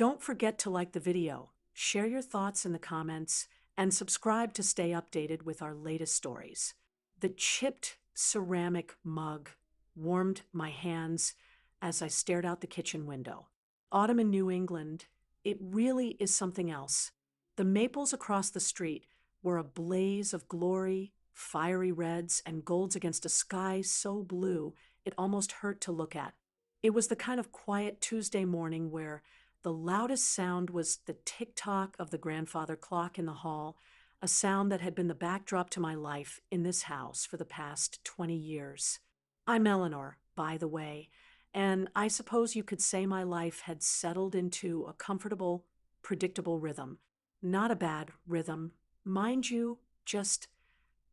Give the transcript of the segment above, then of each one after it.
Don't forget to like the video, share your thoughts in the comments, and subscribe to stay updated with our latest stories. The chipped ceramic mug warmed my hands as I stared out the kitchen window. Autumn in New England, it really is something else. The maples across the street were a blaze of glory, fiery reds and golds against a sky so blue it almost hurt to look at. It was the kind of quiet Tuesday morning where the loudest sound was the tick-tock of the grandfather clock in the hall, a sound that had been the backdrop to my life in this house for the past 20 years. I'm Eleanor, by the way, and I suppose you could say my life had settled into a comfortable, predictable rhythm. Not a bad rhythm, mind you, just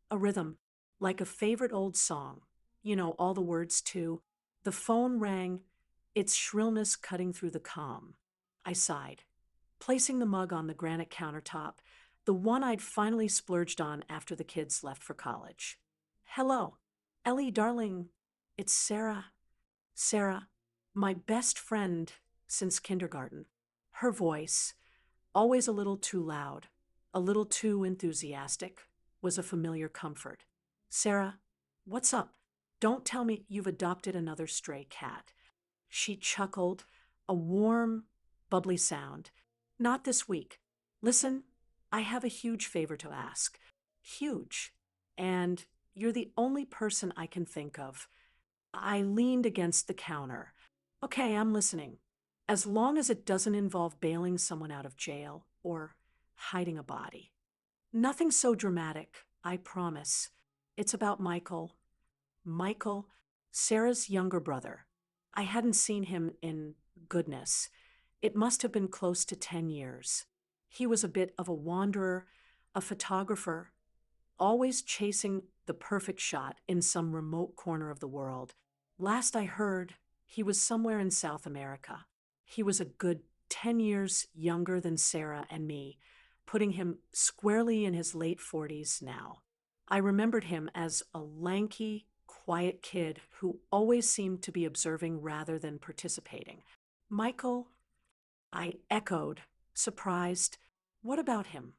a rhythm, like a favorite old song. You know, all the words to. The phone rang, its shrillness cutting through the calm. I sighed, placing the mug on the granite countertop, the one I'd finally splurged on after the kids left for college. Hello, Ellie, darling. It's Sarah. Sarah, my best friend since kindergarten. Her voice, always a little too loud, a little too enthusiastic, was a familiar comfort. Sarah, what's up? Don't tell me you've adopted another stray cat. She chuckled, a warm, bubbly sound. Not this week. Listen, I have a huge favor to ask. Huge. And you're the only person I can think of. I leaned against the counter. Okay, I'm listening. As long as it doesn't involve bailing someone out of jail or hiding a body. Nothing so dramatic, I promise. It's about Michael. Michael, Sarah's younger brother. I hadn't seen him in, goodness, it must have been close to 10 years. He was a bit of a wanderer, a photographer, always chasing the perfect shot in some remote corner of the world. Last I heard, he was somewhere in South America. He was a good 10 years younger than Sarah and me, putting him squarely in his late 40s now. I remembered him as a lanky, quiet kid who always seemed to be observing rather than participating. Michael, I echoed, surprised. What about him?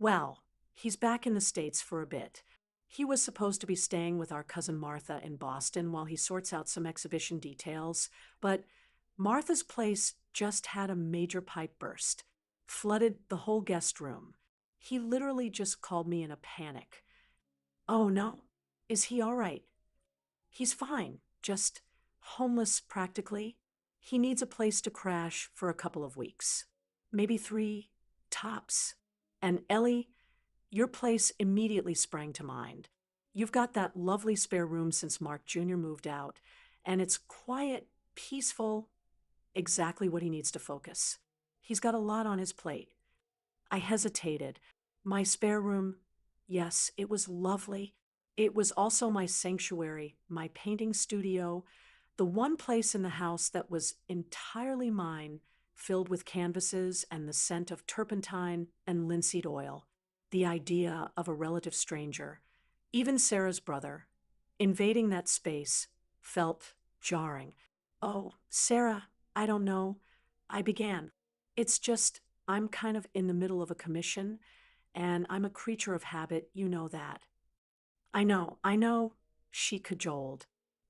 Well, he's back in the States for a bit. He was supposed to be staying with our cousin Martha in Boston while he sorts out some exhibition details, but Martha's place just had a major pipe burst, flooded the whole guest room. He literally just called me in a panic. Oh no, is he all right? He's fine, just homeless practically. He needs a place to crash for a couple of weeks, maybe 3, tops. And Ellie, your place immediately sprang to mind. You've got that lovely spare room since Mark Jr. moved out, and it's quiet, peaceful, exactly what he needs to focus. He's got a lot on his plate. I hesitated. My spare room, yes, it was lovely. It was also my sanctuary, my painting studio, the one place in the house that was entirely mine, filled with canvases and the scent of turpentine and linseed oil. The idea of a relative stranger, even Sarah's brother, invading that space felt jarring. Oh, Sarah, I don't know. I began. It's just, I'm kind of in the middle of a commission, and I'm a creature of habit, you know that. I know, she cajoled.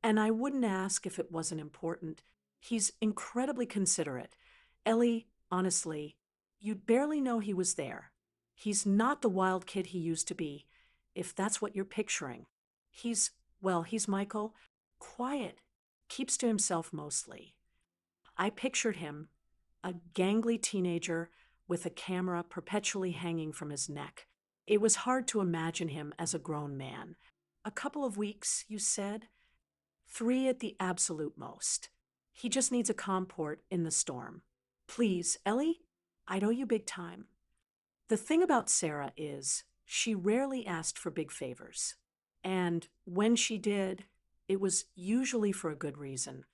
And I wouldn't ask if it wasn't important. He's incredibly considerate. Ellie, honestly, you'd barely know he was there. He's not the wild kid he used to be, if that's what you're picturing. He's Michael, quiet, keeps to himself mostly. I pictured him, a gangly teenager with a camera perpetually hanging from his neck. It was hard to imagine him as a grown man. A couple of weeks, you said? 3 at the absolute most. He just needs a calm port in the storm. Please, Ellie, I'd owe you big time. The thing about Sarah is, she rarely asked for big favors. And when she did, it was usually for a good reason.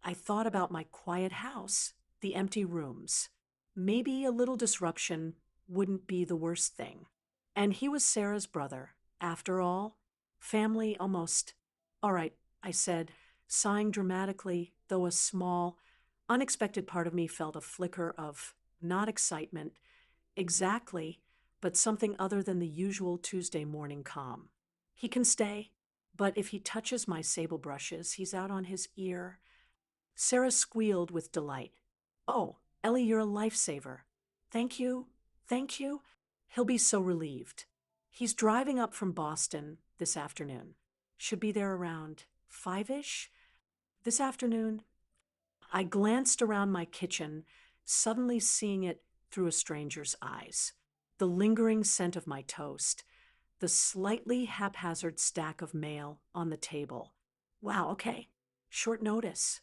I thought about my quiet house, the empty rooms. Maybe a little disruption wouldn't be the worst thing. And he was Sarah's brother. After all, family almost. All right, I said, sighing dramatically, though a small, unexpected part of me felt a flicker of not excitement exactly, but something other than the usual Tuesday morning calm. He can stay, but if he touches my sable brushes, he's out on his ear. Sarah squealed with delight. Oh, Ellie, you're a lifesaver. Thank you. Thank you. He'll be so relieved. He's driving up from Boston this afternoon. Should be there around 5-ish. This afternoon, I glanced around my kitchen, suddenly seeing it through a stranger's eyes. The lingering scent of my toast, the slightly haphazard stack of mail on the table. Wow, okay. Short notice.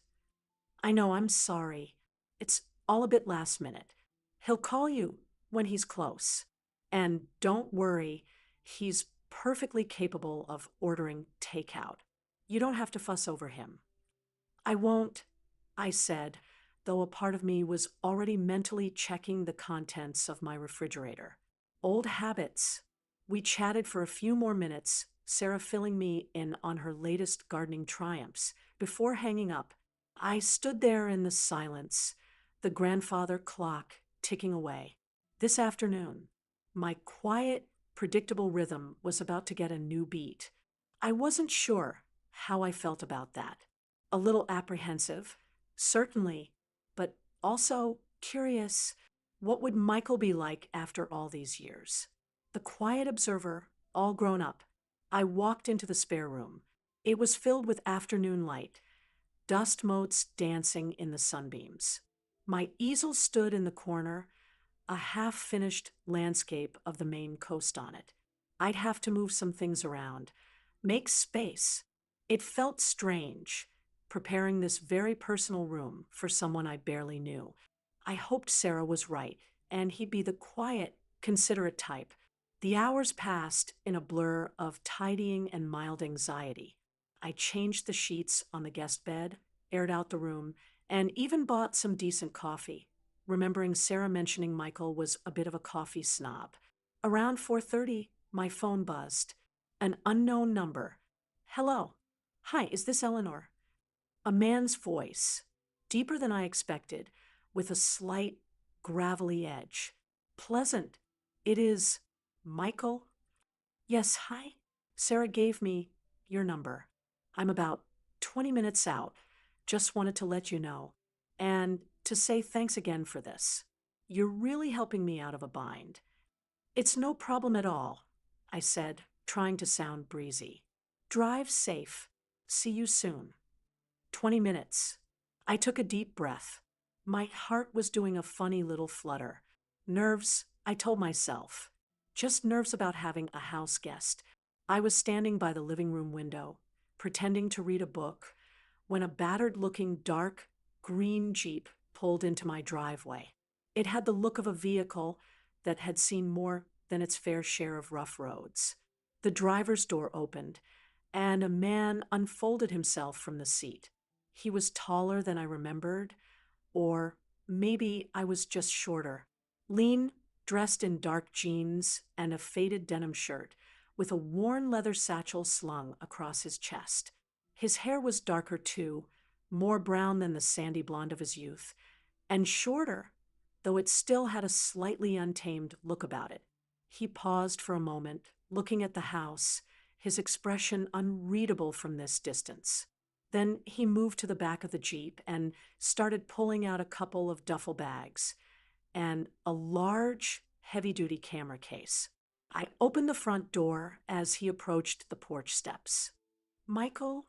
I know, I'm sorry. It's all a bit last minute. He'll call you when he's close. And don't worry, he's perfectly capable of ordering takeout. You don't have to fuss over him. I won't, I said, though a part of me was already mentally checking the contents of my refrigerator. Old habits. We chatted for a few more minutes, Sarah filling me in on her latest gardening triumphs. Before hanging up, I stood there in the silence, the grandfather clock ticking away. This afternoon, my quiet, predictable rhythm was about to get a new beat. I wasn't sure how I felt about that. A little apprehensive, certainly, but also curious. What would Michael be like after all these years? The quiet observer, all grown up. I walked into the spare room. It was filled with afternoon light, dust motes dancing in the sunbeams. My easel stood in the corner, a half-finished landscape of the Maine coast on it. I'd have to move some things around, make space. It felt strange, preparing this very personal room for someone I barely knew. I hoped Sarah was right, and he'd be the quiet, considerate type. The hours passed in a blur of tidying and mild anxiety. I changed the sheets on the guest bed, aired out the room, and even bought some decent coffee, remembering Sarah mentioning Michael was a bit of a coffee snob. Around 4:30, my phone buzzed. An unknown number. Hello. Hi, is this Eleanor? A man's voice, deeper than I expected, with a slight, gravelly edge. Pleasant. It is Michael? Yes, hi. Sarah gave me your number. I'm about 20 minutes out. Just wanted to let you know. And to say thanks again for this. You're really helping me out of a bind. It's no problem at all, I said, trying to sound breezy. Drive safe. See you soon. 20 minutes. I took a deep breath. My heart was doing a funny little flutter. Nerves, I told myself. Just nerves about having a house guest. I was standing by the living room window, pretending to read a book, when a battered-looking dark green Jeep pulled into my driveway. It had the look of a vehicle that had seen more than its fair share of rough roads. The driver's door opened, and a man unfolded himself from the seat. He was taller than I remembered, or maybe I was just shorter. Lean, dressed in dark jeans and a faded denim shirt, with a worn leather satchel slung across his chest. His hair was darker too, more brown than the sandy blonde of his youth, and shorter, though it still had a slightly untamed look about it. He paused for a moment, looking at the house, his expression unreadable from this distance. Then he moved to the back of the Jeep and started pulling out a couple of duffel bags and a large, heavy-duty camera case. I opened the front door as he approached the porch steps. Michael?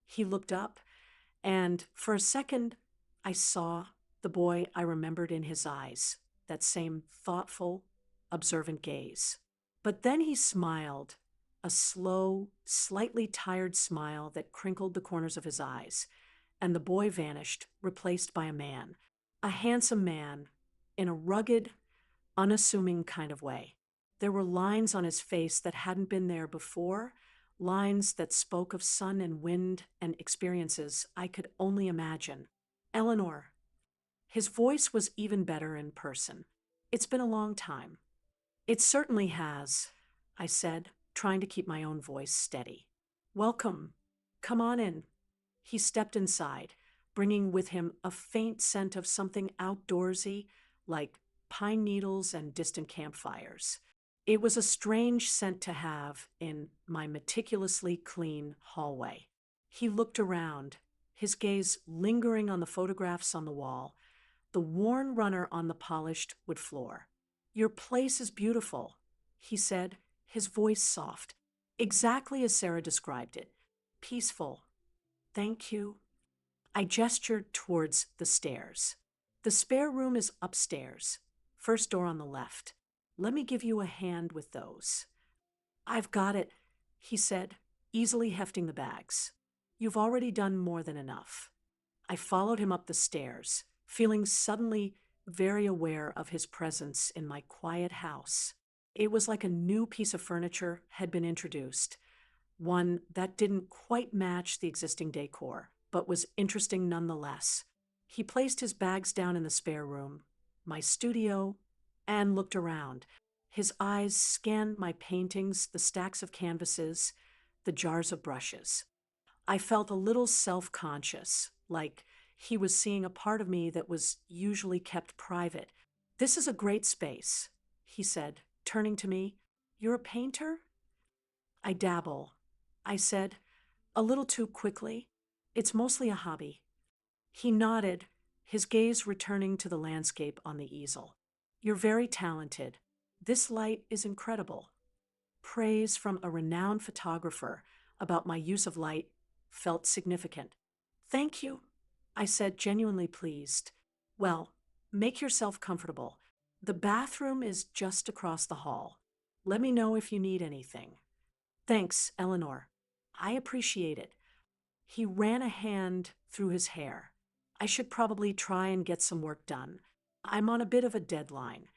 He looked up, and for a second, I saw the boy I remembered in his eyes, that same thoughtful, observant gaze. But then he smiled, a slow, slightly tired smile that crinkled the corners of his eyes, and the boy vanished, replaced by a handsome man, in a rugged, unassuming kind of way. There were lines on his face that hadn't been there before, lines that spoke of sun and wind and experiences I could only imagine. Eleanor. His voice was even better in person. It's been a long time. It certainly has, I said, trying to keep my own voice steady. Welcome. Come on in. He stepped inside, bringing with him a faint scent of something outdoorsy, like pine needles and distant campfires. It was a strange scent to have in my meticulously clean hallway. He looked around, his gaze lingering on the photographs on the wall, the worn runner on the polished wood floor. "Your place is beautiful," he said, his voice soft, exactly as Sarah described it. "Peaceful. Thank you." I gestured towards the stairs. "The spare room is upstairs, first door on the left. Let me give you a hand with those." "I've got it," he said, easily hefting the bags. "You've already done more than enough." I followed him up the stairs, feeling suddenly very aware of his presence in my quiet house. It was like a new piece of furniture had been introduced, one that didn't quite match the existing decor, but was interesting nonetheless. He placed his bags down in the spare room, my studio, and looked around. His eyes scanned my paintings, the stacks of canvases, the jars of brushes. I felt a little self-conscious, like he was seeing a part of me that was usually kept private. "This is a great space," he said, turning to me. "You're a painter?" "I dabble," I said, a little too quickly. "It's mostly a hobby." He nodded, his gaze returning to the landscape on the easel. "You're very talented. This light is incredible." Praise from a renowned photographer about my use of light felt significant. "Thank you," I said, genuinely pleased. "Well, make yourself comfortable. The bathroom is just across the hall. Let me know if you need anything." "Thanks, Eleanor. I appreciate it." He ran a hand through his hair. "I should probably try and get some work done. I'm on a bit of a deadline."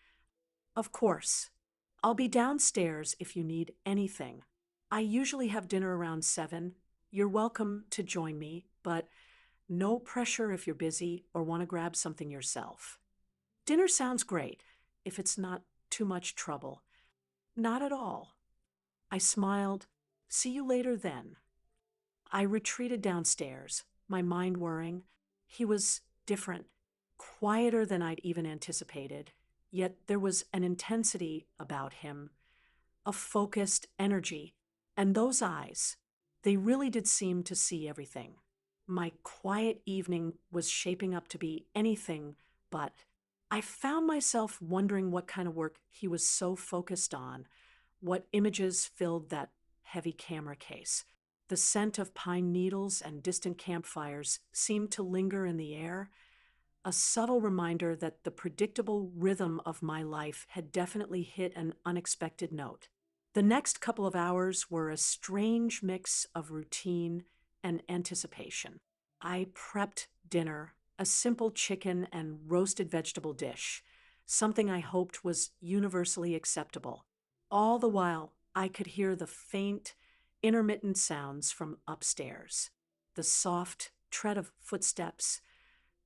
"Of course. I'll be downstairs if you need anything. I usually have dinner around 7. You're welcome to join me, but no pressure if you're busy or want to grab something yourself." "Dinner sounds great, if it's not too much trouble." "Not at all." I smiled. "See you later then." I retreated downstairs, my mind whirring. He was different, quieter than I'd even anticipated, yet there was an intensity about him, a focused energy, and those eyes, they really did seem to see everything. My quiet evening was shaping up to be anything but. I found myself wondering what kind of work he was so focused on, what images filled that heavy camera case. The scent of pine needles and distant campfires seemed to linger in the air, a subtle reminder that the predictable rhythm of my life had definitely hit an unexpected note. The next couple of hours were a strange mix of routine and anticipation. I prepped dinner, a simple chicken and roasted vegetable dish, something I hoped was universally acceptable. All the while, I could hear the faint, intermittent sounds from upstairs, the soft tread of footsteps,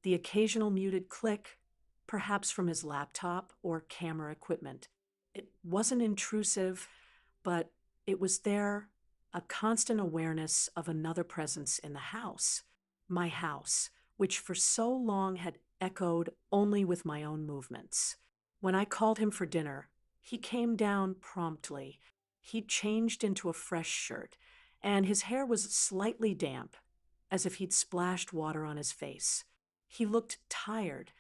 the occasional muted click, perhaps from his laptop or camera equipment. It wasn't intrusive, but it was there, a constant awareness of another presence in the house, my house, which for so long had echoed only with my own movements. When I called him for dinner, he came down promptly. He'd changed into a fresh shirt, and his hair was slightly damp, as if he'd splashed water on his face. He looked tired,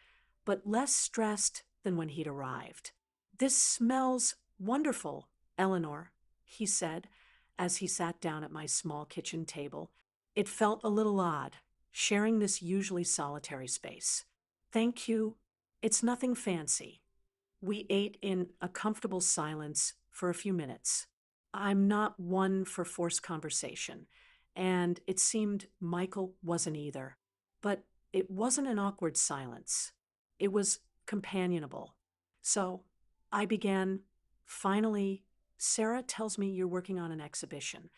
but less stressed than when he'd arrived. "This smells wonderful, Eleanor," he said, as he sat down at my small kitchen table. It felt a little odd, sharing this usually solitary space. "Thank you. It's nothing fancy." We ate in a comfortable silence for a few minutes. I'm not one for forced conversation, and it seemed Michael wasn't either. But it wasn't an awkward silence. It was companionable. So I began, "Finally, Sarah tells me you're working on an exhibition."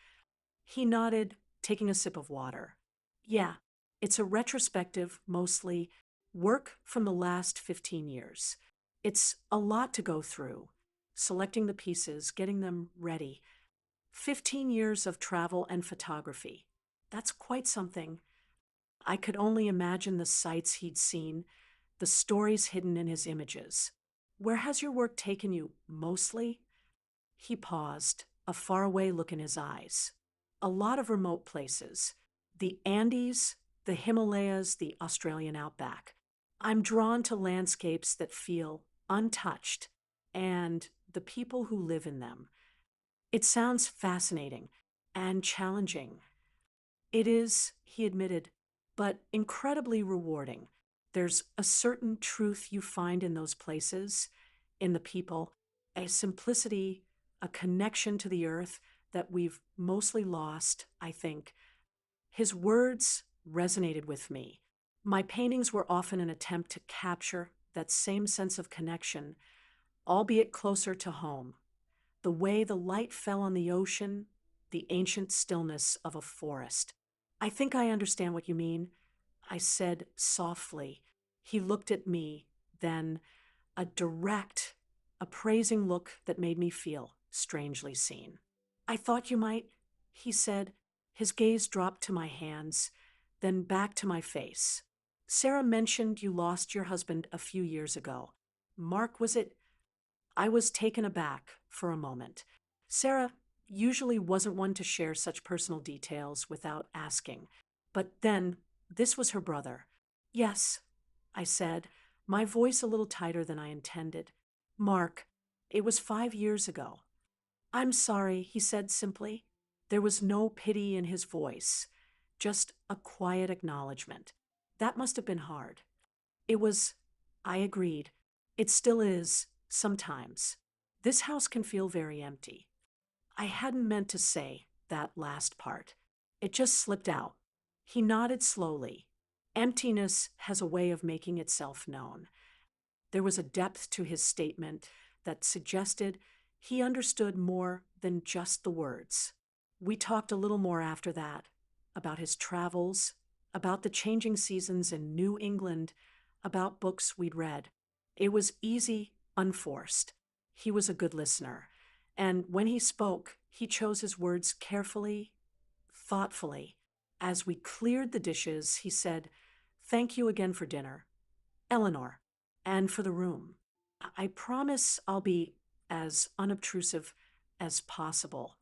He nodded, taking a sip of water. "Yeah, it's a retrospective, mostly work from the last 15 years. It's a lot to go through, selecting the pieces, getting them ready. 15 years of travel and photography. That's quite something." I could only imagine the sights he'd seen, the stories hidden in his images. Where has your work taken you, mostly? He paused, a faraway look in his eyes. A lot of remote places. The Andes, the Himalayas, the Australian outback. I'm drawn to landscapes that feel untouched and the people who live in them. It sounds fascinating and challenging. It is, he admitted, but incredibly rewarding. There's a certain truth you find in those places, in the people, a simplicity, a connection to the earth that we've mostly lost, I think. His words resonated with me. My paintings were often an attempt to capture that same sense of connection, albeit closer to home. The way the light fell on the ocean, the ancient stillness of a forest. I think I understand what you mean, I said softly. He looked at me, then a direct, appraising look that made me feel strangely seen. I thought you might, he said. His gaze dropped to my hands, then back to my face. Sarah mentioned you lost your husband a few years ago. Mark, was it? I was taken aback for a moment. Sarah usually wasn't one to share such personal details without asking, but then this was her brother. Yes, I said, my voice a little tighter than I intended. Mark, it was 5 years ago. I'm sorry, he said simply. There was no pity in his voice, just a quiet acknowledgement. That must have been hard. It was, I agreed. It still is, sometimes. This house can feel very empty. I hadn't meant to say that last part. It just slipped out. He nodded slowly. Emptiness has a way of making itself known. There was a depth to his statement that suggested he understood more than just the words. We talked a little more after that, about his travels, about the changing seasons in New England, about books we'd read. It was easy, unforced. He was a good listener, and when he spoke, he chose his words carefully, thoughtfully. As we cleared the dishes, he said, "Thank you again for dinner, Eleanor, and for the room. I promise I'll be as unobtrusive as possible.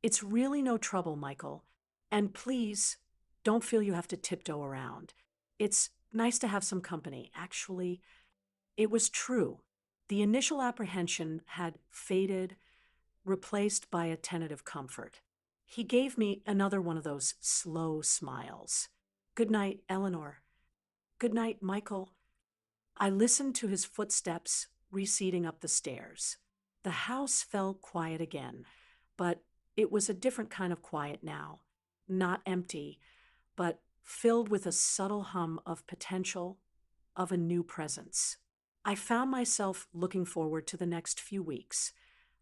It's really no trouble, Michael. And please, don't feel you have to tiptoe around. It's nice to have some company. Actually, it was true. The initial apprehension had faded, replaced by a tentative comfort. He gave me another one of those slow smiles. Good night, Eleanor. Good night, Michael. I listened to his footsteps receding up the stairs. The house fell quiet again, but it was a different kind of quiet now. Not empty, but filled with a subtle hum of potential, of a new presence. I found myself looking forward to the next few weeks,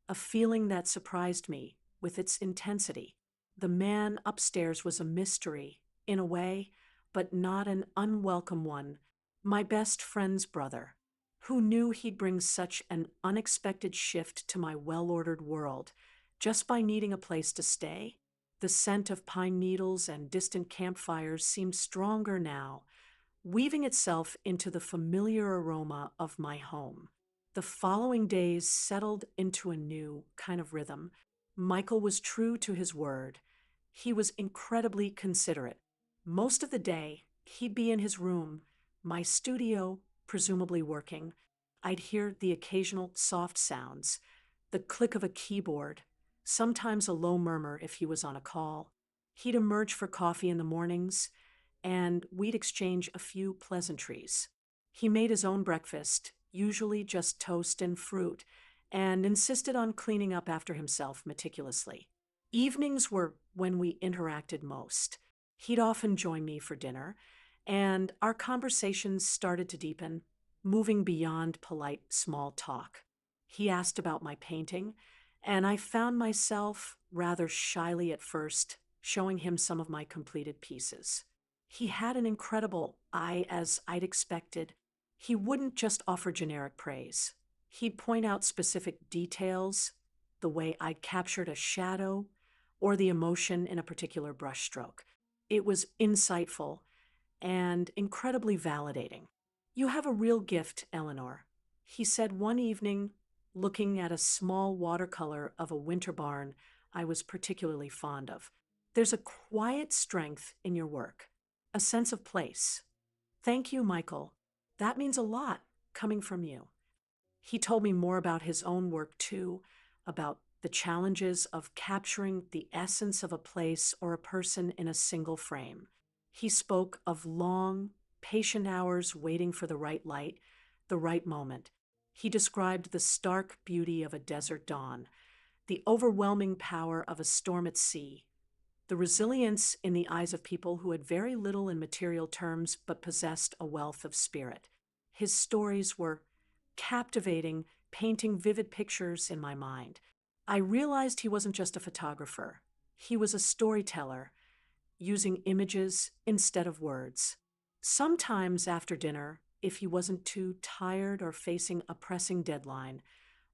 a feeling that surprised me with its intensity. The man upstairs was a mystery, in a way, but not an unwelcome one. My best friend's brother. Who knew he'd bring such an unexpected shift to my well-ordered world just by needing a place to stay? The scent of pine needles and distant campfires seemed stronger now, weaving itself into the familiar aroma of my home. The following days settled into a new kind of rhythm. Michael was true to his word. He was incredibly considerate. Most of the day, he'd be in his room, my studio, presumably working. I'd hear the occasional soft sounds, the click of a keyboard, sometimes a low murmur if he was on a call. He'd emerge for coffee in the mornings, and we'd exchange a few pleasantries. He made his own breakfast, usually just toast and fruit, and insisted on cleaning up after himself meticulously. Evenings were when we interacted most. He'd often join me for dinner, and our conversations started to deepen, moving beyond polite small talk. He asked about my painting, and I found myself, rather shyly at first, showing him some of my completed pieces. He had an incredible eye, as I'd expected. He wouldn't just offer generic praise. He'd point out specific details, the way I'd captured a shadow, or the emotion in a particular brushstroke. It was insightful, and incredibly validating. You have a real gift, Eleanor, he said one evening, looking at a small watercolor of a winter barn I was particularly fond of. There's a quiet strength in your work, a sense of place. Thank you, Michael. That means a lot coming from you. He told me more about his own work, too, about the challenges of capturing the essence of a place or a person in a single frame. He spoke of long, patient hours waiting for the right light, the right moment. He described the stark beauty of a desert dawn, the overwhelming power of a storm at sea, the resilience in the eyes of people who had very little in material terms but possessed a wealth of spirit. His stories were captivating, painting vivid pictures in my mind. I realized he wasn't just a photographer, he was a storyteller, using images instead of words. Sometimes after dinner, if he wasn't too tired or facing a pressing deadline,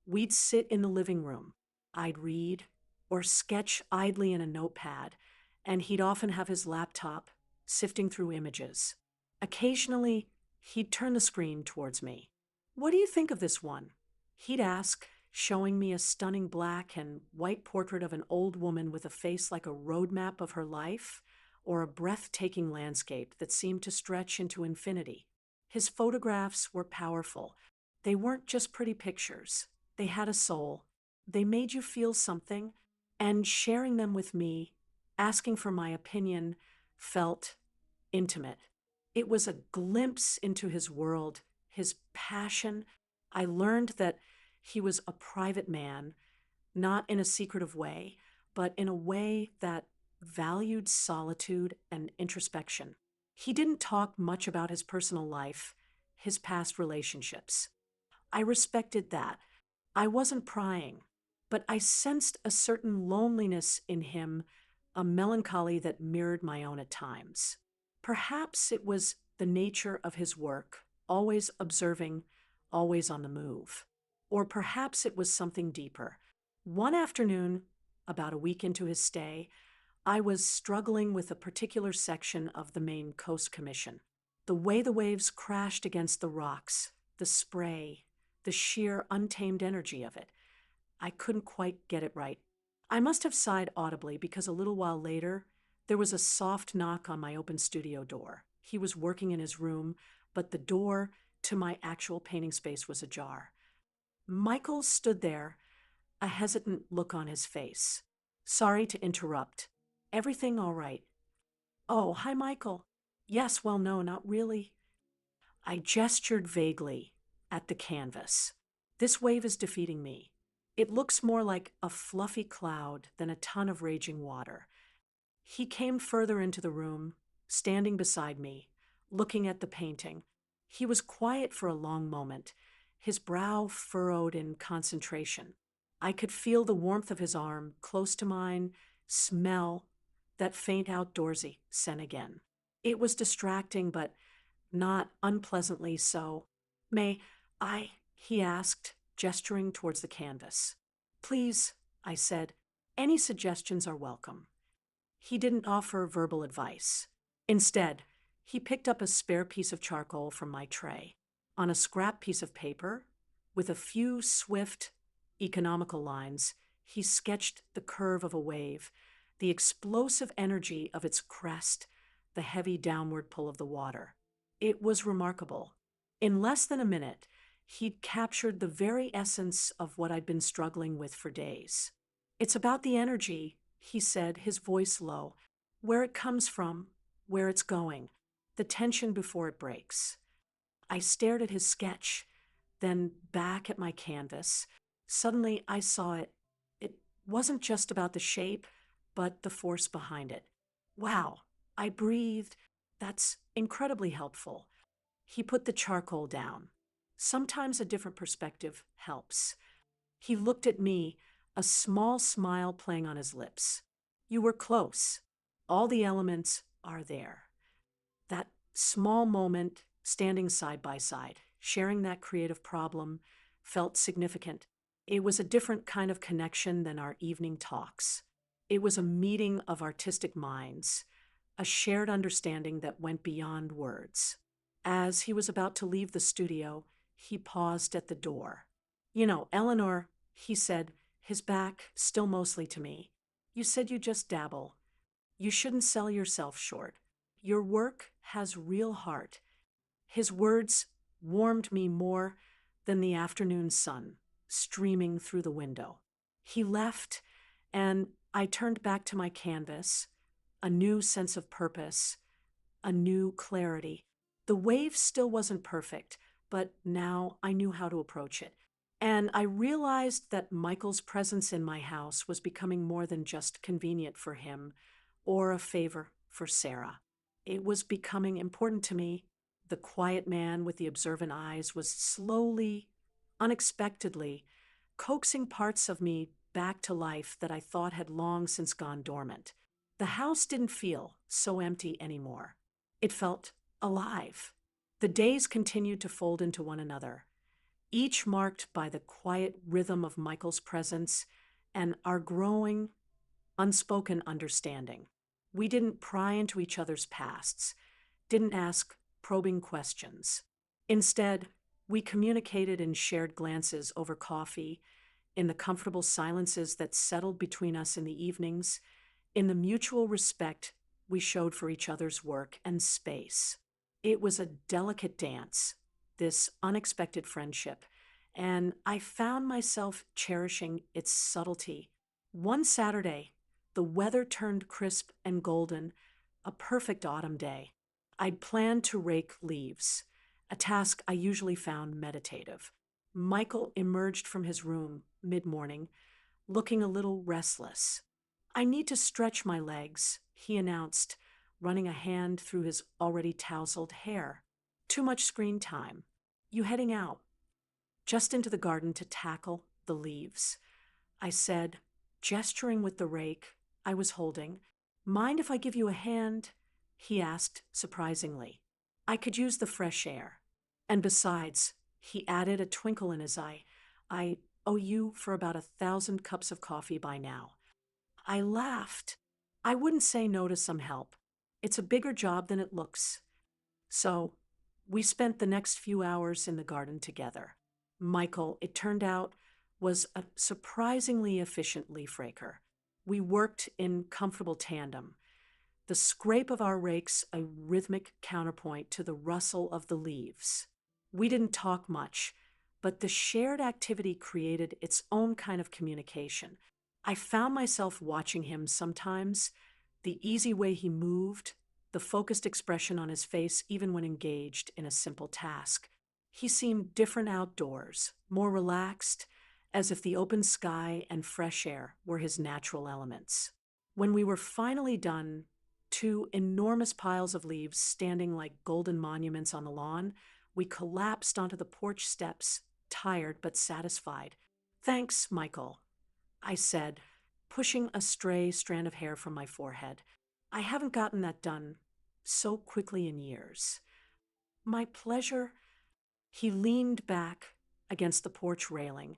we'd sit in the living room. I'd read or sketch idly in a notepad, and he'd often have his laptop sifting through images. Occasionally, he'd turn the screen towards me. "What do you think of this one?" he'd ask, showing me a stunning black and white portrait of an old woman with a face like a roadmap of her life, or a breathtaking landscape that seemed to stretch into infinity. His photographs were powerful. They weren't just pretty pictures. They had a soul. They made you feel something, and sharing them with me, asking for my opinion, felt intimate. It was a glimpse into his world, his passion. I learned that he was a private man, not in a secretive way, but in a way that valued solitude and introspection. He didn't talk much about his personal life, his past relationships. I respected that. I wasn't prying, but I sensed a certain loneliness in him, a melancholy that mirrored my own at times. Perhaps it was the nature of his work, always observing, always on the move. Or perhaps it was something deeper. One afternoon, about a week into his stay, I was struggling with a particular section of the Maine Coast Commission. The way the waves crashed against the rocks, the spray, the sheer untamed energy of it. I couldn't quite get it right. I must have sighed audibly because a little while later, there was a soft knock on my open studio door. He was working in his room, but the door to my actual painting space was ajar. Michael stood there, a hesitant look on his face. "Sorry to interrupt. Everything all right?" "Oh, hi, Michael." "Yes, well, no, not really." I gestured vaguely at the canvas. "This wave is defeating me. It looks more like a fluffy cloud than a ton of raging water." He came further into the room, standing beside me, looking at the painting. He was quiet for a long moment, his brow furrowed in concentration. I could feel the warmth of his arm close to mine, smell that faint outdoorsy scent again. It was distracting, but not unpleasantly so. "May I?" he asked, gesturing towards the canvas. "Please," I said. "Any suggestions are welcome." He didn't offer verbal advice. Instead, he picked up a spare piece of charcoal from my tray. On a scrap piece of paper, with a few swift, economical lines, he sketched the curve of a wave, the explosive energy of its crest, the heavy downward pull of the water. It was remarkable. In less than a minute, he'd captured the very essence of what I'd been struggling with for days. "It's about the energy," he said, his voice low, "where it comes from, where it's going, the tension before it breaks." I stared at his sketch, then back at my canvas. Suddenly, I saw it. It wasn't just about the shape, but the force behind it. "Wow," I breathed. "That's incredibly helpful." He put the charcoal down. Sometimes a different perspective helps. He looked at me, a small smile playing on his lips. "You were close. All the elements are there." That small moment, standing side by side, sharing that creative problem, felt significant. It was a different kind of connection than our evening talks. It was a meeting of artistic minds, a shared understanding that went beyond words. As he was about to leave the studio, he paused at the door. You know, Eleanor, he said, his back still mostly to me. You said you just dabble. You shouldn't sell yourself short. Your work has real heart. His words warmed me more than the afternoon sun streaming through the window. He left, and I turned back to my canvas, a new sense of purpose, a new clarity. The wave still wasn't perfect, but now I knew how to approach it. And I realized that Michael's presence in my house was becoming more than just convenient for him or a favor for Sarah. It was becoming important to me. The quiet man with the observant eyes was slowly, unexpectedly, coaxing parts of me back to life that I thought had long since gone dormant. The house didn't feel so empty anymore. It felt alive. The days continued to fold into one another, each marked by the quiet rhythm of Michael's presence and our growing, unspoken understanding. We didn't pry into each other's pasts, didn't ask probing questions. Instead, we communicated in shared glances over coffee, in the comfortable silences that settled between us in the evenings, in the mutual respect we showed for each other's work and space. It was a delicate dance, this unexpected friendship, and I found myself cherishing its subtlety. One Saturday, the weather turned crisp and golden, a perfect autumn day. I'd planned to rake leaves, a task I usually found meditative. Michael emerged from his room mid-morning, looking a little restless. I need to stretch my legs, he announced, running a hand through his already tousled hair. Too much screen time. You heading out? Just into the garden to tackle the leaves, I said, gesturing with the rake I was holding. Mind if I give you a hand? He asked, surprisingly. I could use the fresh air. And besides, he added, a twinkle in his eye, I owe you for about 1,000 cups of coffee by now. I laughed. I wouldn't say no to some help. It's a bigger job than it looks. So, we spent the next few hours in the garden together. Michael, it turned out, was a surprisingly efficient leaf raker. We worked in comfortable tandem, the scrape of our rakes a rhythmic counterpoint to the rustle of the leaves. We didn't talk much, but the shared activity created its own kind of communication. I found myself watching him sometimes, the easy way he moved, the focused expression on his face even when engaged in a simple task. He seemed different outdoors, more relaxed, as if the open sky and fresh air were his natural elements. When we were finally done, two enormous piles of leaves standing like golden monuments on the lawn, we collapsed onto the porch steps, tired but satisfied. Thanks, Michael, I said, pushing a stray strand of hair from my forehead. I haven't gotten that done so quickly in years. My pleasure. He leaned back against the porch railing,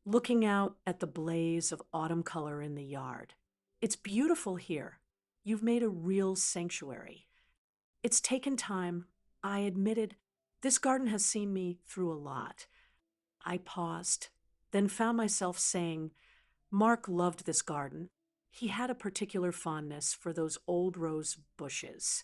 looking out at the blaze of autumn color in the yard. It's beautiful here. You've made a real sanctuary. It's taken time, I admitted. This garden has seen me through a lot. I paused, then found myself saying, Mark loved this garden. He had a particular fondness for those old rose bushes.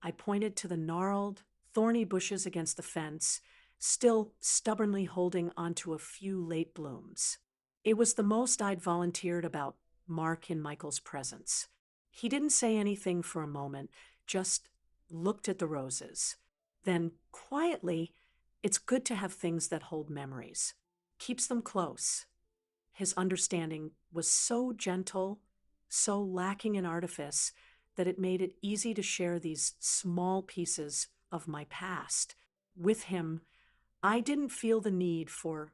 I pointed to the gnarled, thorny bushes against the fence, still stubbornly holding onto a few late blooms. It was the most I'd volunteered about Mark in Michael's presence. He didn't say anything for a moment, just looked at the roses. Then, quietly, it's good to have things that hold memories. Keeps them close. His understanding was so gentle, so lacking in artifice, that it made it easy to share these small pieces of my past. With him, I didn't feel the need for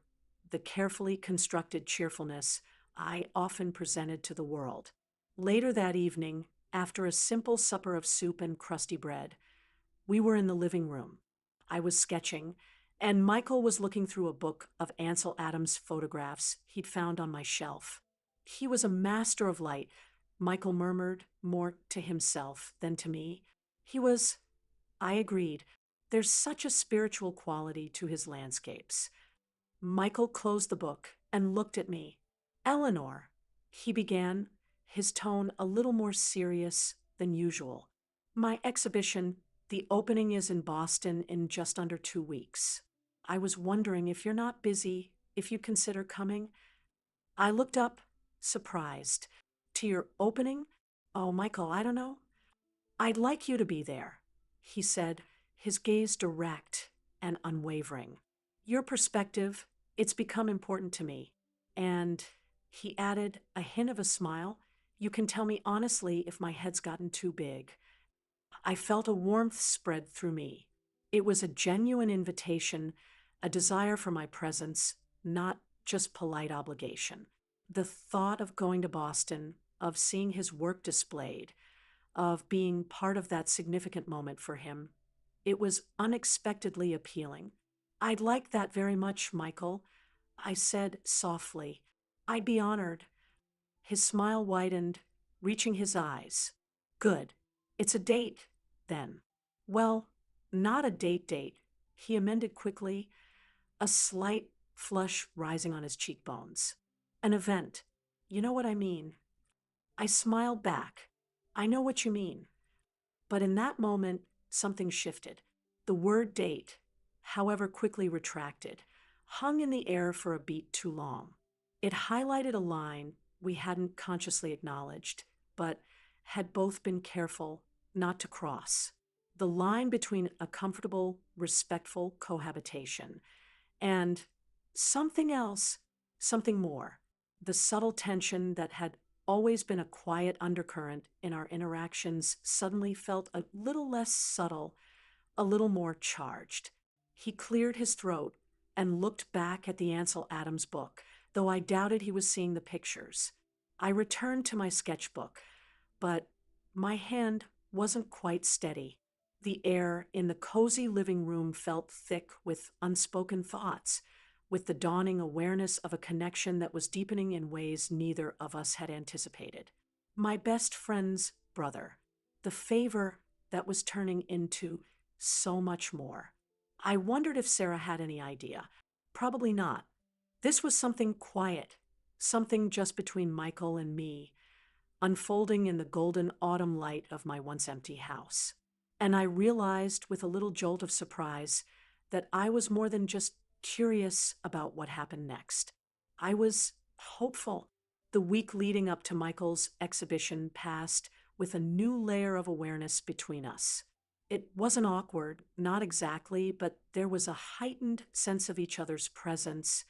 the carefully constructed cheerfulness I often presented to the world. Later that evening, after a simple supper of soup and crusty bread, we were in the living room. I was sketching, and Michael was looking through a book of Ansel Adams photographs he'd found on my shelf. He was a master of light, Michael murmured, more to himself than to me. He was, I agreed. There's such a spiritual quality to his landscapes. Michael closed the book and looked at me. Eleanor, he began, his tone a little more serious than usual. My exhibition, the opening is in Boston in just under 2 weeks. I was wondering if you're not busy, if you consider coming. I looked up, surprised. To your opening? Oh, Michael, I don't know. I'd like you to be there, he said, his gaze direct and unwavering. Your perspective, it's become important to me. And, he added, a hint of a smile, you can tell me honestly if my head's gotten too big. I felt a warmth spread through me. It was a genuine invitation, a desire for my presence, not just polite obligation. The thought of going to Boston, of seeing his work displayed, of being part of that significant moment for him, it was unexpectedly appealing. I'd like that very much, Michael, I said softly. I'd be honored. His smile widened, reaching his eyes. Good. It's a date, then. Well, not a date, he amended quickly, a slight flush rising on his cheekbones. An event. You know what I mean. I smiled back. I know what you mean. But in that moment, something shifted. The word date, however quickly retracted, hung in the air for a beat too long. It highlighted a line we hadn't consciously acknowledged, but had both been careful not to cross. The line between a comfortable, respectful cohabitation and something else, something more. The subtle tension that had always been a quiet undercurrent in our interactions suddenly felt a little less subtle, a little more charged. He cleared his throat and looked back at the Ansel Adams book, though I doubted he was seeing the pictures. I returned to my sketchbook, but my hand wasn't quite steady. The air in the cozy living room felt thick with unspoken thoughts, with the dawning awareness of a connection that was deepening in ways neither of us had anticipated. My best friend's brother, the favor that was turning into so much more. I wondered if Sarah had any idea. Probably not. This was something quiet, something just between Michael and me, unfolding in the golden autumn light of my once empty house. And I realized with a little jolt of surprise that I was more than just curious about what happened next. I was hopeful. The week leading up to Michael's exhibition passed with a new layer of awareness between us. It wasn't awkward, not exactly, but there was a heightened sense of each other's presence,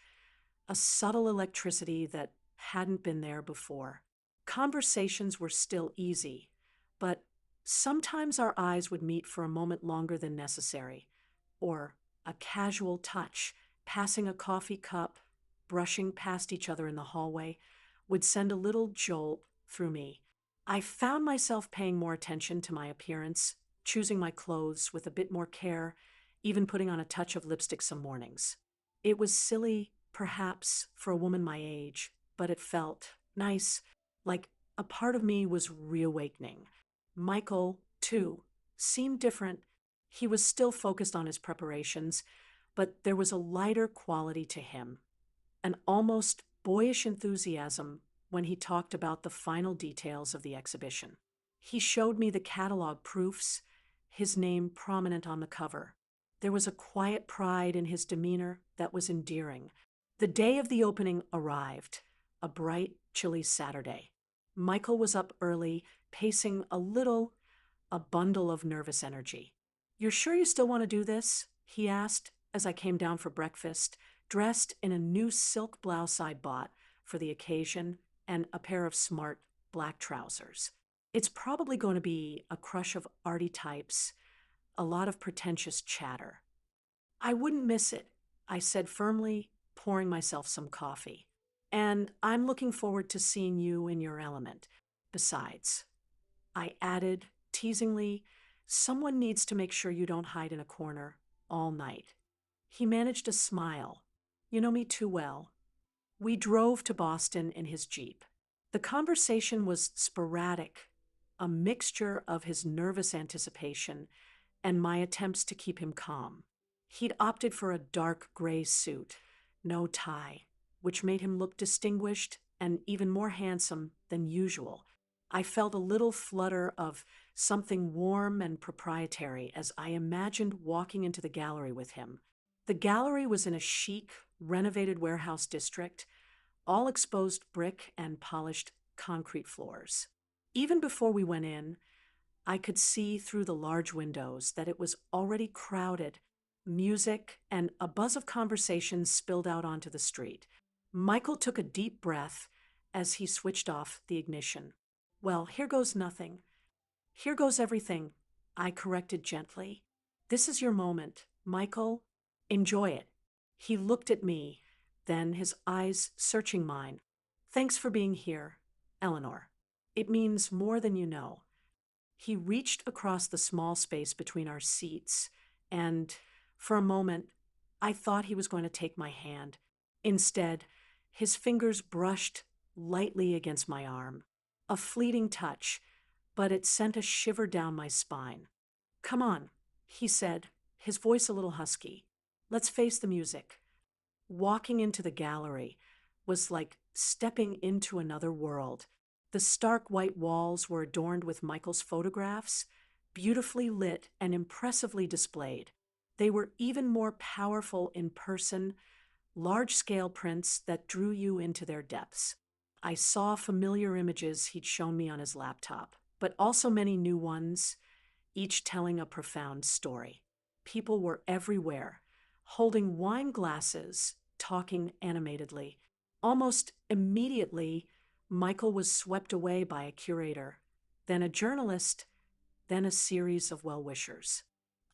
a subtle electricity that hadn't been there before. Conversations were still easy, but sometimes our eyes would meet for a moment longer than necessary, or a casual touch, passing a coffee cup, brushing past each other in the hallway, would send a little jolt through me. I found myself paying more attention to my appearance, choosing my clothes with a bit more care, even putting on a touch of lipstick some mornings. It was silly, perhaps, for a woman my age, but it felt nice, like a part of me was reawakening. Michael, too, seemed different. He was still focused on his preparations, but there was a lighter quality to him, an almost boyish enthusiasm when he talked about the final details of the exhibition. He showed me the catalog proofs, his name prominent on the cover. There was a quiet pride in his demeanor that was endearing. The day of the opening arrived, a bright, chilly Saturday. Michael was up early, pacing a bundle of nervous energy. You're sure you still want to do this? He asked as I came down for breakfast, dressed in a new silk blouse I bought for the occasion and a pair of smart black trousers. It's probably going to be a crush of arty types, a lot of pretentious chatter. I wouldn't miss it, I said firmly, pouring myself some coffee. And I'm looking forward to seeing you in your element. Besides, I added, teasingly, someone needs to make sure you don't hide in a corner all night. He managed a smile. You know me too well. We drove to Boston in his Jeep. The conversation was sporadic, a mixture of his nervous anticipation and my attempts to keep him calm. He'd opted for a dark gray suit, no tie, which made him look distinguished and even more handsome than usual. I felt a little flutter of something warm and proprietary as I imagined walking into the gallery with him. The gallery was in a chic, renovated warehouse district, all exposed brick and polished concrete floors. Even before we went in, I could see through the large windows that it was already crowded. Music and a buzz of conversation spilled out onto the street. Michael took a deep breath as he switched off the ignition. Well, here goes nothing. Here goes everything, I corrected gently. This is your moment, Michael. Enjoy it. He looked at me, then his eyes searching mine. Thanks for being here, Eleanor. It means more than you know. He reached across the small space between our seats, and for a moment, I thought he was going to take my hand. Instead, his fingers brushed lightly against my arm. A fleeting touch, but it sent a shiver down my spine. Come on, he said, his voice a little husky. Let's face the music. Walking into the gallery was like stepping into another world. The stark white walls were adorned with Michael's photographs, beautifully lit and impressively displayed. They were even more powerful in person, large-scale prints that drew you into their depths. I saw familiar images he'd shown me on his laptop, but also many new ones, each telling a profound story. People were everywhere, holding wine glasses, talking animatedly. Almost immediately, Michael was swept away by a curator, then a journalist, then a series of well-wishers.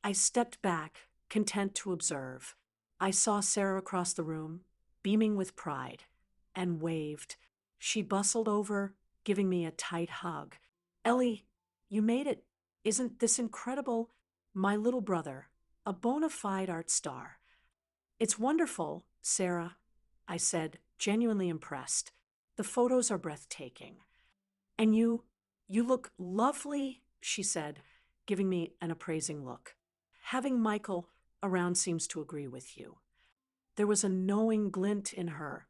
I stepped back, content to observe. I saw Sarah across the room, beaming with pride, and waved. She bustled over, giving me a tight hug. Ellie, you made it. Isn't this incredible? My little brother, a bona fide art star. It's wonderful, Sarah, I said, genuinely impressed. The photos are breathtaking. And you look lovely, she said, giving me an appraising look. Having Michael around seems to agree with you. There was a knowing glint in her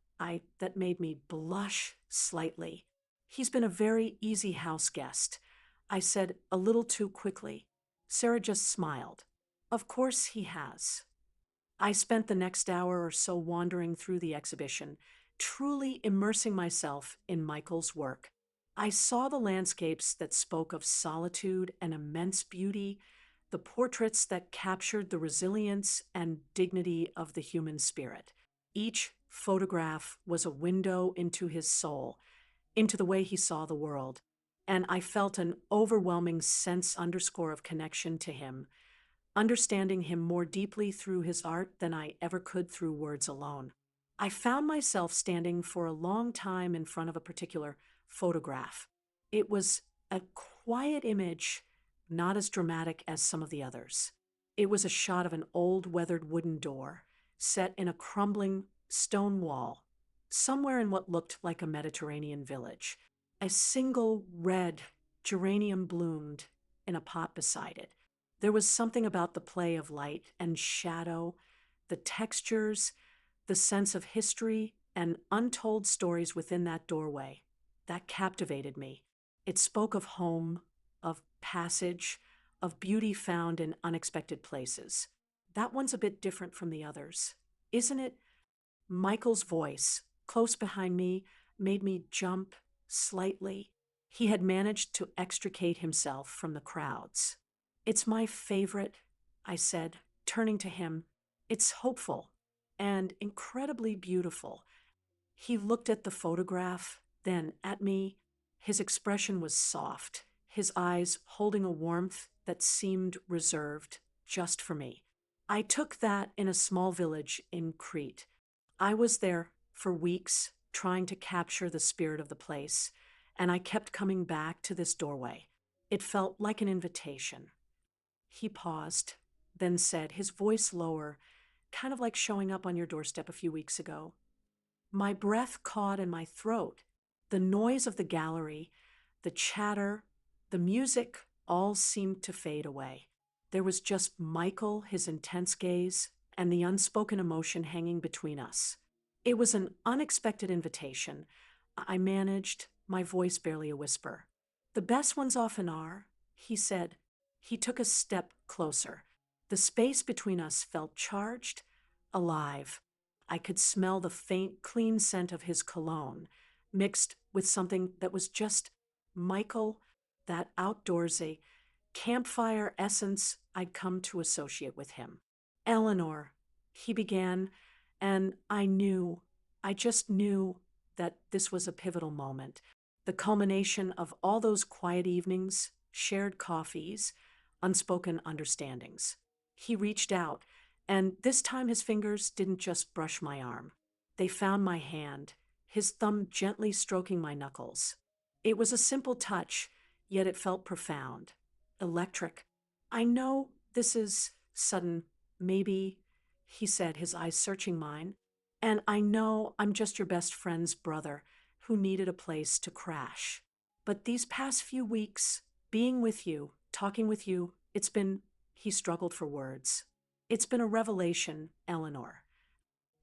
that made me blush slightly. He's been a very easy house guest, I said a little too quickly. Sarah just smiled. Of course he has. I spent the next hour or so wandering through the exhibition, truly immersing myself in Michael's work. I saw the landscapes that spoke of solitude and immense beauty, the portraits that captured the resilience and dignity of the human spirit. Each photograph was a window into his soul, into the way he saw the world, and I felt an overwhelming sense underscore of connection to him, understanding him more deeply through his art than I ever could through words alone. I found myself standing for a long time in front of a particular photograph. It was a quiet image, not as dramatic as some of the others. It was a shot of an old weathered wooden door set in a crumbling stone wall, somewhere in what looked like a Mediterranean village. A single red geranium bloomed in a pot beside it. There was something about the play of light and shadow, the textures, the sense of history and untold stories within that doorway that captivated me. It spoke of home, of passage, of beauty found in unexpected places. That one's a bit different from the others, isn't it? Michael's voice, close behind me, made me jump slightly. He had managed to extricate himself from the crowds. It's my favorite, I said, turning to him. It's hopeful and incredibly beautiful. He looked at the photograph, then at me. His expression was soft, his eyes holding a warmth that seemed reserved just for me. I took that in a small village in Crete. I was there for weeks trying to capture the spirit of the place, and I kept coming back to this doorway. It felt like an invitation. He paused, then said, his voice lower, kind of like showing up on your doorstep a few weeks ago. My breath caught in my throat. The noise of the gallery, the chatter, the music all seemed to fade away. There was just Michael, his intense gaze, and the unspoken emotion hanging between us. It was an unexpected invitation. I managed, my voice barely a whisper. The best ones often are, he said. He took a step closer. The space between us felt charged, alive. I could smell the faint, clean scent of his cologne, mixed with something that was just Michael, that outdoorsy, campfire essence I'd come to associate with him. Eleanor, he began, and I just knew that this was a pivotal moment. The culmination of all those quiet evenings, shared coffees, unspoken understandings. He reached out, and this time his fingers didn't just brush my arm. They found my hand, his thumb gently stroking my knuckles. It was a simple touch, yet it felt profound, electric. I know this is sudden, maybe, he said, his eyes searching mine, and I know I'm just your best friend's brother who needed a place to crash. But these past few weeks, being with you, talking with you, he struggled for words. It's been a revelation, Eleanor.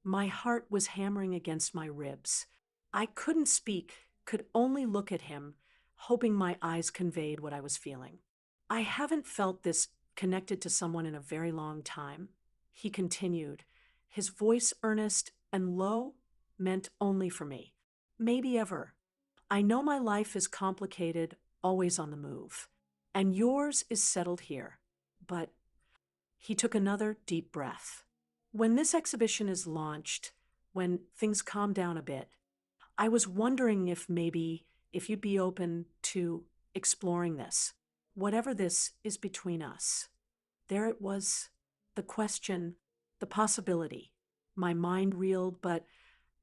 My heart was hammering against my ribs. I couldn't speak, could only look at him, hoping my eyes conveyed what I was feeling. I haven't felt this connected to someone in a very long time, he continued, his voice earnest and low, meant only for me. Maybe ever. I know my life is complicated, always on the move, and yours is settled here. But he took another deep breath. When this exhibition is launched, when things calm down a bit, I was wondering if you'd be open to exploring this, whatever this is between us. There it was, the question, the possibility. My mind reeled, but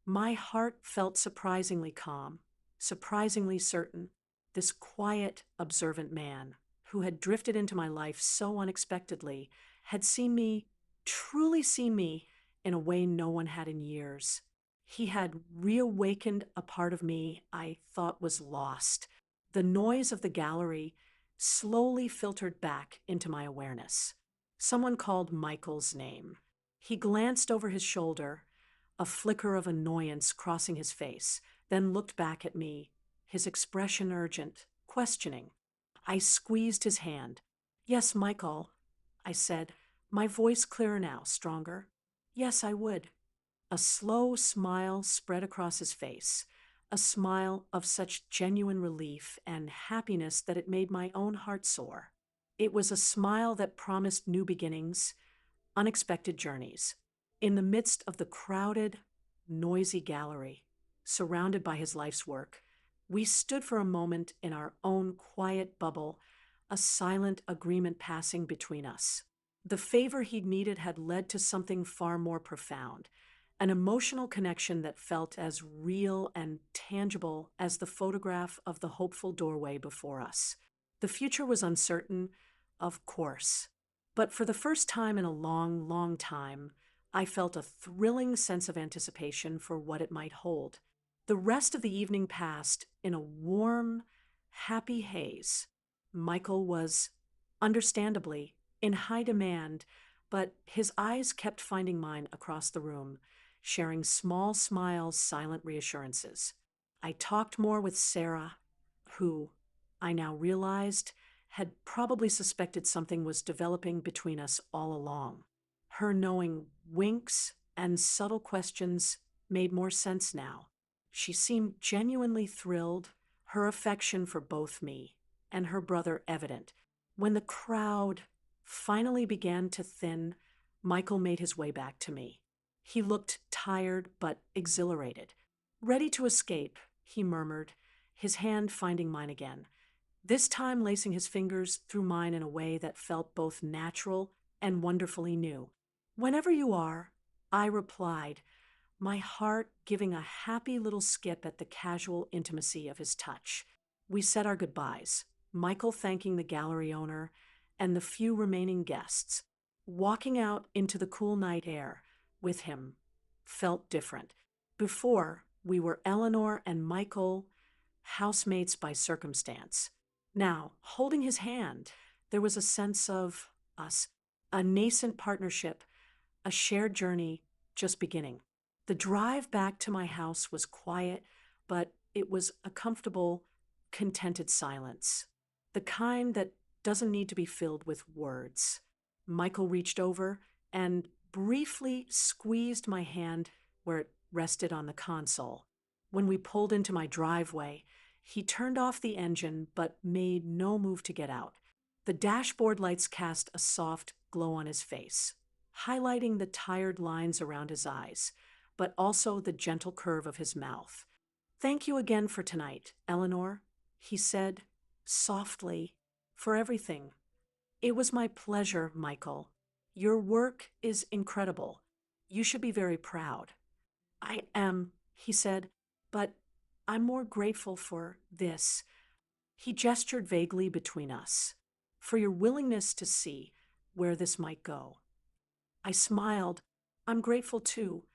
my heart felt surprisingly calm, surprisingly certain. This quiet, observant man, who had drifted into my life so unexpectedly, had seen me, truly seen me, in a way no one had in years. He had reawakened a part of me I thought was lost. The noise of the gallery slowly filtered back into my awareness. Someone called Michael's name. He glanced over his shoulder, a flicker of annoyance crossing his face, then looked back at me, his expression urgent, questioning. I squeezed his hand. Yes, Michael, I said, my voice clearer now, stronger. Yes, I would. A slow smile spread across his face, a smile of such genuine relief and happiness that it made my own heart soar. It was a smile that promised new beginnings, unexpected journeys. In the midst of the crowded, noisy gallery, surrounded by his life's work, we stood for a moment in our own quiet bubble, a silent agreement passing between us. The favor he'd needed had led to something far more profound, an emotional connection that felt as real and tangible as the photograph of the hopeful doorway before us. The future was uncertain, of course, but for the first time in a long, long time, I felt a thrilling sense of anticipation for what it might hold. The rest of the evening passed in a warm, happy haze. Michael was, understandably, in high demand, but his eyes kept finding mine across the room, sharing small smiles, silent reassurances. I talked more with Sarah, who, I now realized, had probably suspected something was developing between us all along. Her knowing winks and subtle questions made more sense now. She seemed genuinely thrilled, her affection for both me and her brother evident. When the crowd finally began to thin, Michael made his way back to me. He looked tired but exhilarated. Ready to escape, he murmured, his hand finding mine again, this time lacing his fingers through mine in a way that felt both natural and wonderfully new. Whenever you are, I replied, my heart giving a happy little skip at the casual intimacy of his touch. We said our goodbyes, Michael thanking the gallery owner and the few remaining guests. Walking out into the cool night air with him felt different. Before, we were Eleanor and Michael, housemates by circumstance. Now, holding his hand, there was a sense of us, a nascent partnership, a shared journey just beginning. The drive back to my house was quiet, but it was a comfortable, contented silence. The kind that doesn't need to be filled with words. Michael reached over and briefly squeezed my hand where it rested on the console. When we pulled into my driveway, he turned off the engine but made no move to get out. The dashboard lights cast a soft glow on his face, highlighting the tired lines around his eyes, but also the gentle curve of his mouth. "Thank you again for tonight, Eleanor," he said softly, "for everything. It was my pleasure, Michael. Your work is incredible. You should be very proud." "I am," he said, "but I'm more grateful for this." He gestured vaguely between us, "for your willingness to see where this might go." I smiled. "I'm grateful too."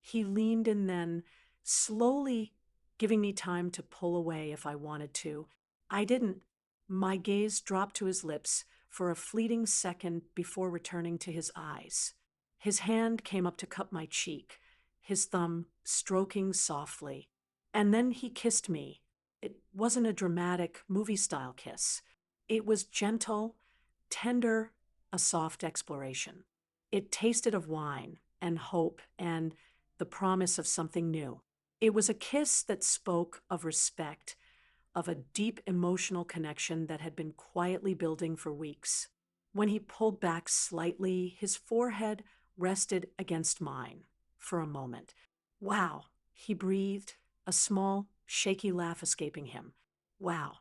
He leaned in then, slowly giving me time to pull away if I wanted to. I didn't. My gaze dropped to his lips for a fleeting second before returning to his eyes. His hand came up to cup my cheek, his thumb stroking softly. And then he kissed me. It wasn't a dramatic, movie-style kiss. It was gentle, tender, a soft exploration. It tasted of wine and hope and the promise of something new. It was a kiss that spoke of respect, of a deep emotional connection that had been quietly building for weeks. When he pulled back slightly, his forehead rested against mine for a moment. "Wow," he breathed, a small, shaky laugh escaping him. "Wow,"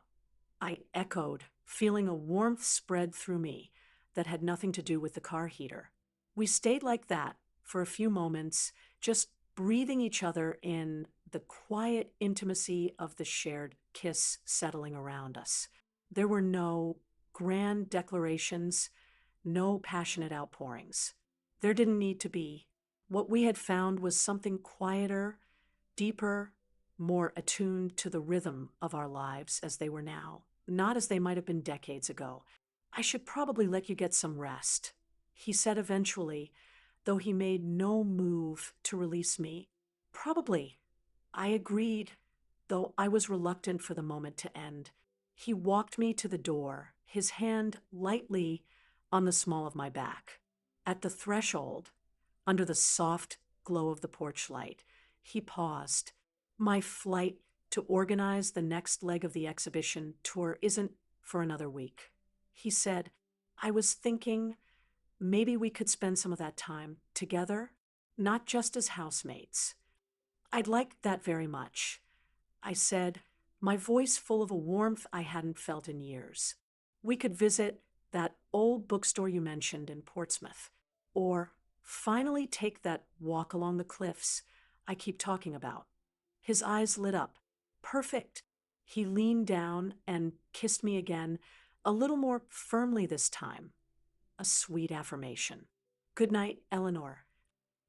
I echoed, feeling a warmth spread through me that had nothing to do with the car heater. We stayed like that for a few moments, just breathing each other in, the quiet intimacy of the shared kiss settling around us. There were no grand declarations, no passionate outpourings. There didn't need to be. What we had found was something quieter, deeper, more attuned to the rhythm of our lives as they were now, not as they might have been decades ago. "I should probably let you get some rest," he said eventually, though he made no move to release me. "Probably." I agreed, though I was reluctant for the moment to end. He walked me to the door, his hand lightly on the small of my back. At the threshold, under the soft glow of the porch light, he paused. "My flight to organize the next leg of the exhibition tour isn't for another week," he said. "I was thinking maybe we could spend some of that time together, not just as housemates." "I'd like that very much," I said, my voice full of a warmth I hadn't felt in years. "We could visit that old bookstore you mentioned in Portsmouth, or finally take that walk along the cliffs I keep talking about." His eyes lit up. "Perfect." He leaned down and kissed me again, a little more firmly this time. A sweet affirmation. "Good night, Eleanor."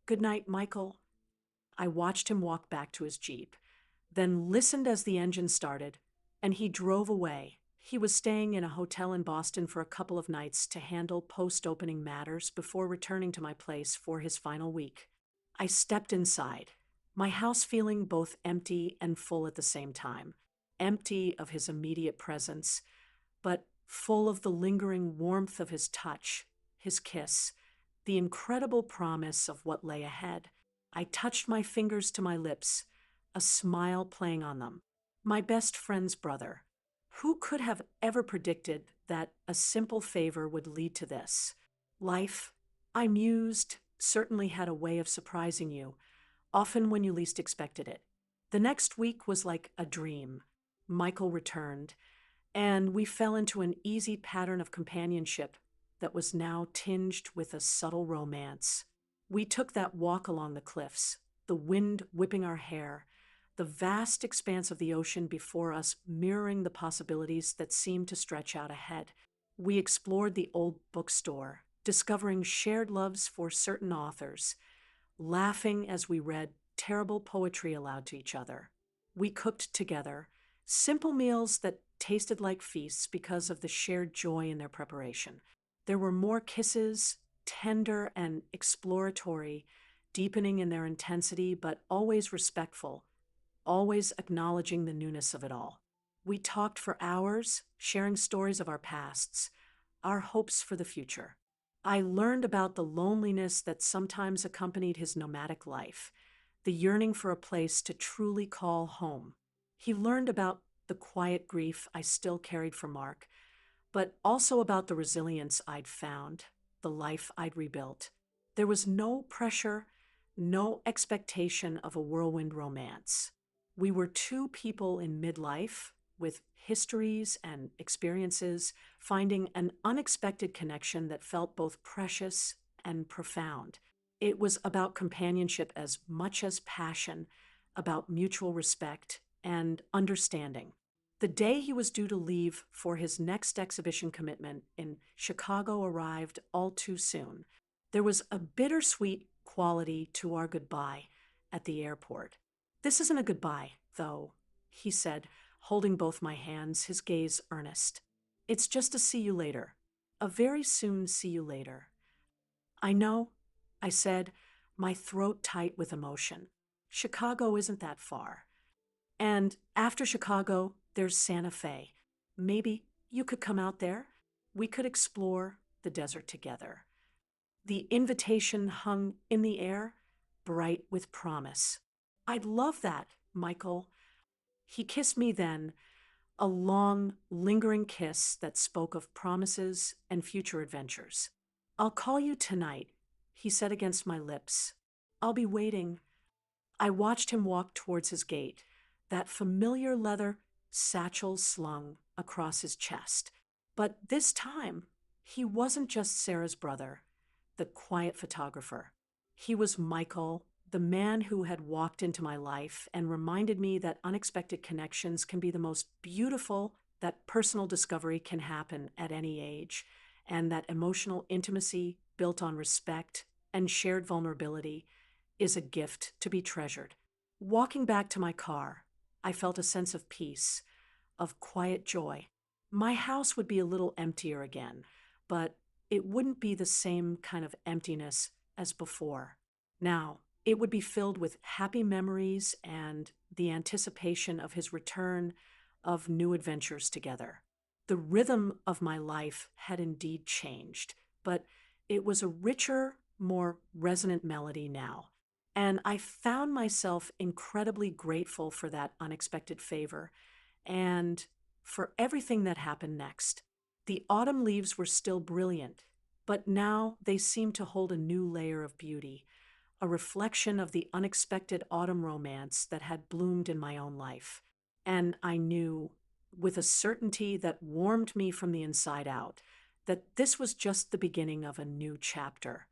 "Good night, Michael." I watched him walk back to his Jeep, then listened as the engine started, and he drove away. He was staying in a hotel in Boston for a couple of nights to handle post-opening matters before returning to my place for his final week. I stepped inside, my house feeling both empty and full at the same time. Empty of his immediate presence, but full of the lingering warmth of his touch, his kiss, the incredible promise of what lay ahead. I touched my fingers to my lips, a smile playing on them. My best friend's brother. Who could have ever predicted that a simple favor would lead to this? Life, I mused, certainly had a way of surprising you, often when you least expected it. The next week was like a dream. Michael returned, and we fell into an easy pattern of companionship that was now tinged with a subtle romance. We took that walk along the cliffs, the wind whipping our hair, the vast expanse of the ocean before us mirroring the possibilities that seemed to stretch out ahead. We explored the old bookstore, discovering shared loves for certain authors, laughing as we read terrible poetry aloud to each other. We cooked together, Simple meals that tasted like feasts because of the shared joy in their preparation. There were more kisses, tender and exploratory, deepening in their intensity, but always respectful, always acknowledging the newness of it all. We talked for hours, sharing stories of our pasts, our hopes for the future. I learned about the loneliness that sometimes accompanied his nomadic life, the yearning for a place to truly call home. He learned about the quiet grief I still carried for Mark, but also about the resilience I'd found, the life I'd rebuilt. There was no pressure, no expectation of a whirlwind romance. We were two people in midlife with histories and experiences, finding an unexpected connection that felt both precious and profound. It was about companionship as much as passion, about mutual respect and understanding. The day he was due to leave for his next exhibition commitment in Chicago arrived all too soon. There was a bittersweet quality to our goodbye at the airport. "This isn't a goodbye, though," he said, holding both my hands, his gaze earnest. "It's just a see you later. A very soon see you later." "I know," I said, my throat tight with emotion. "Chicago isn't that far. And after Chicago, there's Santa Fe. Maybe you could come out there. We could explore the desert together." The invitation hung in the air, bright with promise. "I'd love that, Michael." He kissed me then, a long, lingering kiss that spoke of promises and future adventures. "I'll call you tonight," he said against my lips. "I'll be waiting." I watched him walk towards his gate, that familiar leather satchel slung across his chest. But this time, he wasn't just Sarah's brother, the quiet photographer. He was Michael, the man who had walked into my life and reminded me that unexpected connections can be the most beautiful, that personal discovery can happen at any age, and that emotional intimacy built on respect and shared vulnerability is a gift to be treasured. Walking back to my car, I felt a sense of peace, of quiet joy. My house would be a little emptier again, but it wouldn't be the same kind of emptiness as before. Now, it would be filled with happy memories and the anticipation of his return, of new adventures together. The rhythm of my life had indeed changed, but it was a richer, more resonant melody now. And I found myself incredibly grateful for that unexpected favor and for everything that happened next. The autumn leaves were still brilliant, but now they seemed to hold a new layer of beauty, a reflection of the unexpected autumn romance that had bloomed in my own life. And I knew, with a certainty that warmed me from the inside out, that this was just the beginning of a new chapter.